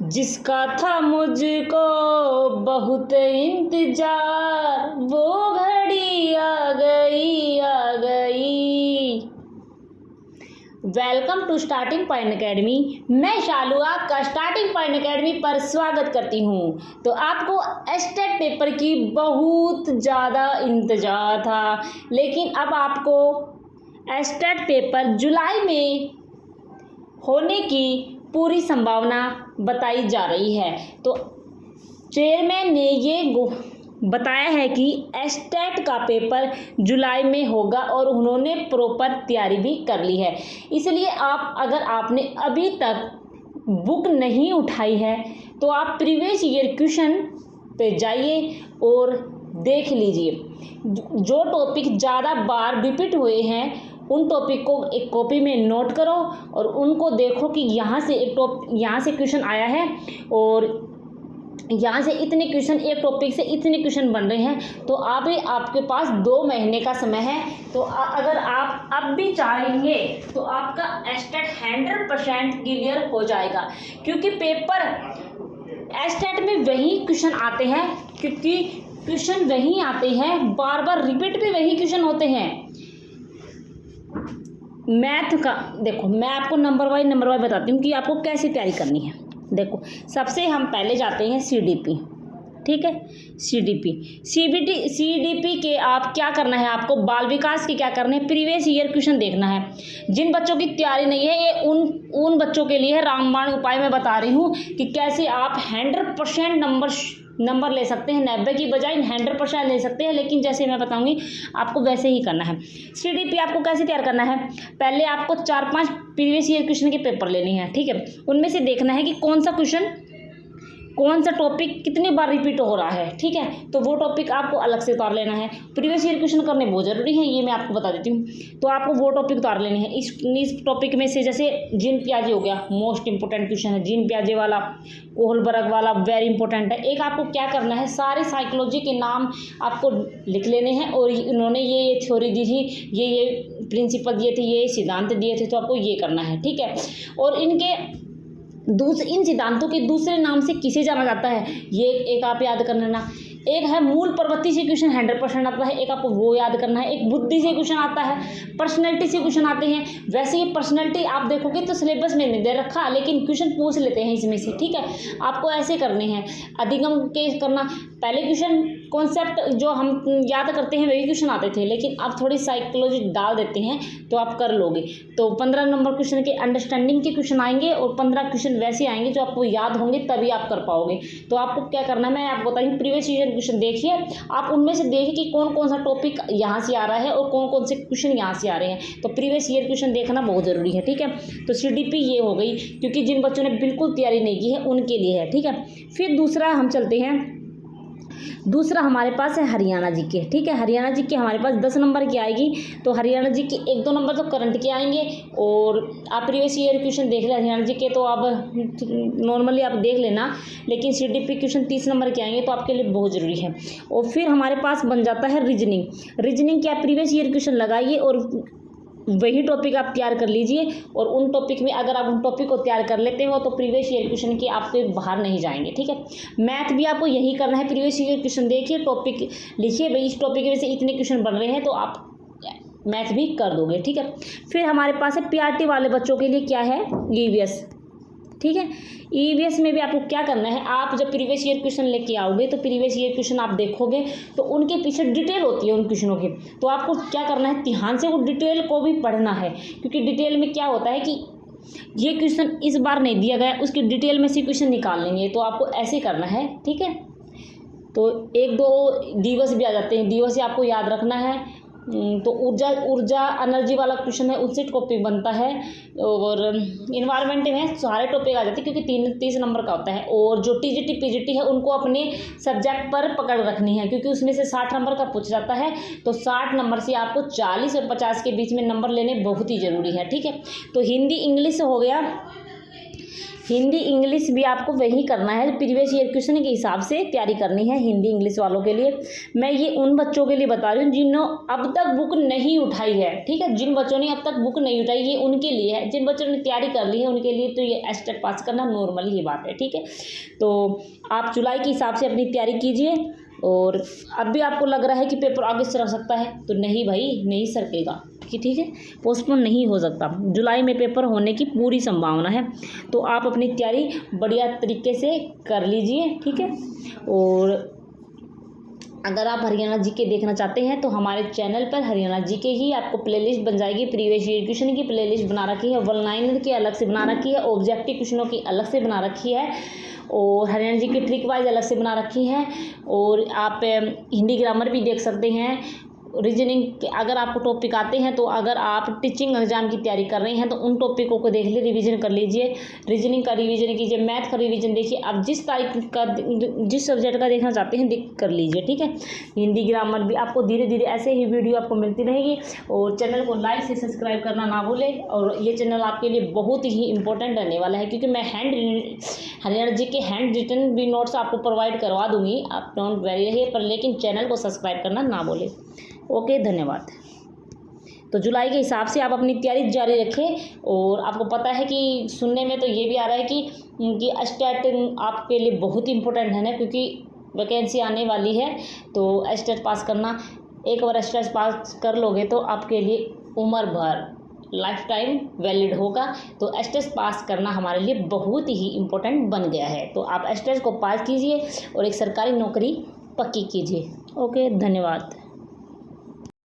जिसका था मुझको बहुत इंतजार, वो घड़ी आ गई आ गई। Welcome to starting point academy. मैं शालू आपका स्टार्टिंग पॉइंट एकेडमी पर स्वागत करती हूँ। तो आपको एस्टेट पेपर की बहुत ज़्यादा इंतज़ार था, लेकिन अब आपको एस्टेट पेपर जुलाई में होने की पूरी संभावना बताई जा रही है। तो चेयरमैन ने ये बताया है कि एस्टेट का पेपर जुलाई में होगा और उन्होंने प्रॉपर तैयारी भी कर ली है। इसलिए अगर आपने अभी तक बुक नहीं उठाई है तो आप प्रीवियस ईयर क्वेश्चन पे जाइए और देख लीजिए। जो टॉपिक ज़्यादा बार रिपीट हुए हैं उन टॉपिक को एक कॉपी में नोट करो और उनको देखो कि यहाँ से क्वेश्चन आया है और यहाँ से इतने क्वेश्चन, एक टॉपिक से इतने क्वेश्चन बन रहे हैं। तो आपके पास 2 महीने का समय है। तो अगर आप अब भी चाहेंगे तो आपका एस्टेट 100% क्लियर हो जाएगा, क्योंकि पेपर एस्टेट में वही क्वेश्चन आते हैं, बार बार रिपीट भी वही क्वेश्चन होते हैं। मैथ का देखो, मैं आपको नंबर वाइज बताती हूँ कि आपको कैसे तैयारी करनी है। देखो, सबसे हम पहले जाते हैं सीडीपी, ठीक है। सीडीपी के आप क्या करना है, आपको बाल विकास के क्या करना है, प्रीवियस ईयर क्वेश्चन देखना है। जिन बच्चों की तैयारी नहीं है, ये उन बच्चों के लिए है रामबाण उपाय मैं बता रही हूँ कि कैसे आप 100% नंबर ले सकते हैं। 90 की बजाय 100% ले सकते हैं, लेकिन जैसे मैं बताऊंगी आपको वैसे ही करना है। सीडीपी आपको कैसे तैयार करना है, पहले आपको 4-5 प्रीवियस ईयर क्वेश्चन के पेपर लेने हैं, ठीक है। उनमें से देखना है कि कौन सा टॉपिक कितनी बार रिपीट हो रहा है, ठीक है। तो वो टॉपिक आपको अलग से उतार लेना है। प्रीवियस ईयर क्वेश्चन करने बहुत ज़रूरी है, ये मैं आपको बता देती हूँ। तो आपको वो टॉपिक उतार लेने हैं। इस टॉपिक में से जैसे जीन पियाजे हो गया, मोस्ट इंपॉर्टेंट क्वेश्चन है जीन पियाजे वाला, कोहलबर्ग वाला वेरी इंपॉर्टेंट है। एक आपको क्या करना है, सारे साइकोलॉजी के नाम आपको लिख लेने हैं और इन्होंने ये थ्योरी दी थी, ये प्रिंसिपल दिए थे, ये सिद्धांत दिए थे, तो आपको ये करना है, ठीक है। और इन सिद्धांतों के दूसरे नाम से किसे जाना जाता है, ये एक आप याद कर लेना। एक है मूल प्रवृत्ति से क्वेश्चन 100% आता है, एक आपको वो याद करना है। एक बुद्धि से क्वेश्चन आता है, पर्सनैलिटी से क्वेश्चन आते हैं। वैसे ही पर्सनैलिटी आप देखोगे तो सिलेबस में नहीं दे रखा, लेकिन क्वेश्चन पूछ लेते हैं इसमें से, ठीक है। आपको ऐसे करने हैं, अधिगम के करना। पहले क्वेश्चन कॉन्सेप्ट जो हम याद करते हैं वही क्वेश्चन आते थे, लेकिन अब थोड़ी साइकोलॉजी डाल देते हैं तो आप कर लोगे। तो 15 नंबर क्वेश्चन के अंडरस्टैंडिंग के क्वेश्चन आएंगे और 15 क्वेश्चन वैसे आएंगे जो आपको याद होंगे, तभी आप कर पाओगे। तो आपको क्या करना है मैं आपको बताऊँ, प्रीवियस ईयर क्वेश्चन देखिए, आप उनमें से देखिए कि कौन कौन सा टॉपिक यहाँ से आ रहा है और कौन कौन से क्वेश्चन यहाँ से आ रहे हैं। तो प्रीवियस ईयर क्वेश्चन देखना बहुत ज़रूरी है, ठीक है। तो सीडीपी ये हो गई, क्योंकि जिन बच्चों ने बिल्कुल तैयारी नहीं की है उनके लिए है, ठीक है। फिर दूसरा हमारे पास है हरियाणा जीके, ठीक है। हरियाणा जीके हमारे पास 10 नंबर की आएगी। तो हरियाणा जीके 1-2 नंबर तो करंट के आएंगे और आप प्रीवियस ईयर क्वेश्चन देख रहे हैं हरियाणा जीके, तो आप नॉर्मली आप देख लेना, लेकिन सीडीपी क्वेश्चन 30 नंबर के आएंगे, तो आपके लिए बहुत ज़रूरी है। और फिर हमारे पास बन जाता है रीजनिंग के आप प्रीवियस ईयर क्वेश्चन लगाइए और वही टॉपिक आप तैयार कर लीजिए। और उन टॉपिक में अगर आप उन टॉपिक को तैयार कर लेते हो तो प्रीवियस ईयर क्वेश्चन के आपके बाहर नहीं जाएंगे, ठीक है। मैथ भी आपको यही करना है, प्रीवियस ईयर क्वेश्चन देखिए, टॉपिक लिखिए, भाई इस टॉपिक में से इतने क्वेश्चन बन रहे हैं, तो आप मैथ भी कर दोगे, ठीक है। फिर हमारे पास है पीआरटी वाले बच्चों के लिए क्या है, ईवीएस, ठीक है। ईवीएस में भी आपको क्या करना है, आप जब प्रीवियस ईयर क्वेश्चन लेके आओगे तो प्रीवियस ईयर क्वेश्चन आप देखोगे तो उनके पीछे डिटेल होती है उन क्वेश्चनों की। तो आपको क्या करना है, ध्यान से वो डिटेल को भी पढ़ना है, क्योंकि डिटेल में क्या होता है कि ये क्वेश्चन इस बार नहीं दिया गया, उसकी डिटेल में से क्वेश्चन निकाल लेंगे। तो आपको ऐसे करना है, ठीक है। तो 1-2 दिवस भी आ जाते हैं, दिवस ही आपको याद रखना है। तो ऊर्जा एनर्जी वाला क्वेश्चन है, उससे टॉपिक बनता है। और इन्वायरमेंट में सारे टॉपिक आ जाते हैं, क्योंकि 30 नंबर का होता है। और जो टीजीटी पीजीटी है उनको अपने सब्जेक्ट पर पकड़ रखनी है, क्योंकि उसमें से 60 नंबर का पूछ जाता है। तो 60 नंबर से आपको 40 और 50 के बीच में नंबर लेने बहुत ही ज़रूरी है, ठीक है। तो हिंदी इंग्लिश हो गया, हिंदी इंग्लिश भी आपको वही करना है, प्रीवियस ईयर क्वेश्चन के हिसाब से तैयारी करनी है हिंदी इंग्लिश वालों के लिए। मैं ये उन बच्चों के लिए बता रही हूँ जिन्होंने अब तक बुक नहीं उठाई है, ठीक है, जिन बच्चों ने अब तक बुक नहीं उठाई ये उनके लिए है। जिन बच्चों ने तैयारी कर ली है उनके लिए तो ये एस्टेट पास करना नॉर्मल ही बात है, ठीक है। तो आप जुलाई के हिसाब से अपनी तैयारी कीजिए। और अब भी आपको लग रहा है कि पेपर आगे सरक सकता है, तो नहीं भाई, नहीं सरकेगा, कि ठीक है, पोस्टपोन नहीं हो सकता। जुलाई में पेपर होने की पूरी संभावना है। तो आप अपनी तैयारी बढ़िया तरीके से कर लीजिए, ठीक है। और अगर आप हरियाणा जीके देखना चाहते हैं तो हमारे चैनल पर हरियाणा जीके ही आपको प्लेलिस्ट बन जाएगी। प्रीवियस ईयर क्वेश्चन की प्लेलिस्ट बना रखी है, वन लाइनर की अलग से बना रखी है, ऑब्जेक्टिव क्वेश्चनों की अलग से बना रखी है, और हरियाणा जी की ट्रिक वाइज अलग से बना रखी है। और आप हिंदी ग्रामर भी देख सकते हैं। रीजनिंग अगर आपको टॉपिक आते हैं तो अगर आप टीचिंग एग्जाम की तैयारी कर रहे हैं तो उन टॉपिकों को देख लीजिए, रिवीजन कर लीजिए। रीजनिंग का रिवीजन कीजिए, मैथ का रिवीजन देखिए। आप जिस तारीख का जिस सब्जेक्ट का देखना चाहते हैं देख कर लीजिए, ठीक है। हिंदी ग्रामर भी आपको धीरे धीरे ऐसे ही वीडियो आपको मिलती रहेगी। और चैनल को लाइक से सब्सक्राइब करना ना भूलें। और ये चैनल आपके लिए बहुत ही इंपॉर्टेंट रहने वाला है, क्योंकि मैं हरियाणा जी के हैंड रिटन भी नोट्स आपको प्रोवाइड करवा दूंगी। आप डोंट वरी रहिए, पर लेकिन चैनल को सब्सक्राइब करना ना भूलें। ओके, धन्यवाद। तो जुलाई के हिसाब से आप अपनी तैयारी जारी रखें। और आपको पता है कि सुनने में तो ये भी आ रहा है कि एस्टेट आपके लिए बहुत इंपॉर्टेंट है ना, क्योंकि वैकेंसी आने वाली है। तो एस्टेट पास करना, एक बार एस्टेट पास कर लोगे तो आपके लिए उम्र भर लाइफ टाइम वैलिड होगा। तो एस्टेट पास करना हमारे लिए बहुत ही इम्पोर्टेंट बन गया है। तो आप एस्टेट को पास कीजिए और एक सरकारी नौकरी पक्की कीजिए। ओके, धन्यवाद।